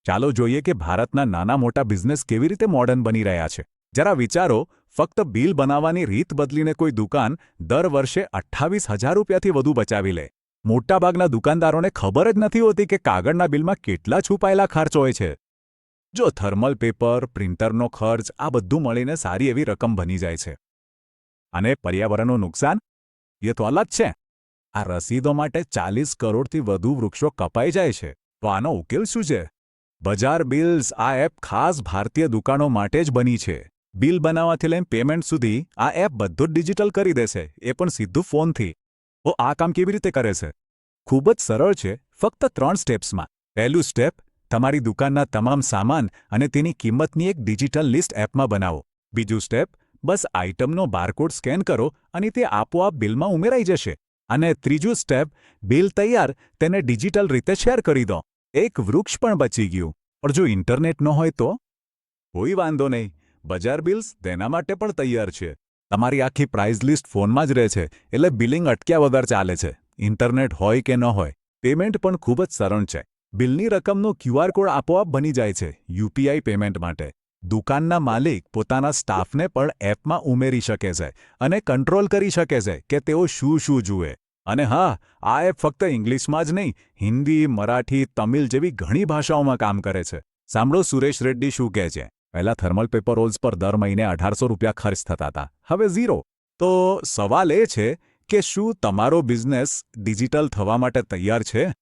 ચાલો જોઈએ કે ભારતના નાના મોટા બિઝનેસ કેવી રીતે મોડર્ન બની રહ્યા છે. જરા વિચારો, ફક્ત બિલ બનાવવાની રીત બદલીને કોઈ દુકાન દર વર્ષે 28,000 રૂપિયાથી વધુ બચાવી લે. મોટાભાગના દુકાનદારોને ખબર જ નથી હોતી કે કાગળના બિલમાં કેટલા છુપાયેલા ખર્ચ હોય છે. જો થર્મલ પેપર, પ્રિન્ટરનો ખર્ચ આ બધું મળીને સારી એવી રકમ બની જાય છે. અને પર્યાવરણનું નુકસાન? એ તો અલગ છે. આ રસીદો માટે 40 કરોડથી વધુ વૃક્ષો કપાઈ જાય છે. તો આનો ઉકેલ શું છે? બજાર બિલ્સ આ એપ ખાસ ભારતીય દુકાનો માટે જ બની છે. બિલ બનાવવાથી લઈને પેમેન્ટ સુધી આ એપ બધું જ ડિજિટલ કરી દેશે, એ પણ સીધું ફોનથી. તો આ કામ કેવી રીતે કરે છે? ખૂબ જ સરળ છે, ફક્ત 3 સ્ટેપ્સમાં. પહેલું સ્ટેપ, તમારી દુકાનના તમામ સામાન અને તેની કિંમતની એક ડિજિટલ લિસ્ટ એપમાં બનાવો. બીજું સ્ટેપ, બસ આઇટમનો બારકોડ સ્કેન કરો અને તે આપોઆપ બિલમાં ઉમેરાઈ જશે. અને ત્રીજું સ્ટેપ, બિલ તૈયાર, તેને ડિજિટલ રીતે શેર કરી દો. એક વૃક્ષ પણ બચી ગયું. પણ જો ઇન્ટરનેટ ન હોય તો? કોઈ વાંધો નહીં, બજાર બિલ્સ તેના માટે પણ તૈયાર છે. તમારી આખી પ્રાઇસ લિસ્ટ ફોનમાં જ રહે છે, એટલે બિલિંગ અટક્યા વગર ચાલે છે. ઇન્ટરનેટ હોય કે ન હોય, પેમેન્ટ પણ ખૂબ જ સરળ છે. બિલની રકમનો QR કોડ આપોઆપ બની જાય છે યુપીઆઈ પેમેન્ટ માટે. દુકાનના માલિક પોતાના સ્ટાફને પણ એપમાં ઉમેરી શકે છે અને કંટ્રોલ કરી શકે છે કે તેઓ શું જુએ. અને હા, આ એપ ફક્ત ઇંગ્લિશમાં જ નહીં, હિન્દી, મરાઠી, તમિલ જેવી ઘણી ભાષાઓમાં કામ કરે છે. સાંભળો સુરેશ રેડ્ડી શું કહે છે. પહેલા થર્મલ પેપર રોલ્સ પર દર મહિને 1800 રૂપિયા ખર્ચ થતા હતા, હવે 0. તો સવાલ એ છે કે શું તમારો બિઝનેસ ડિજિટલ થવા માટે તૈયાર છે?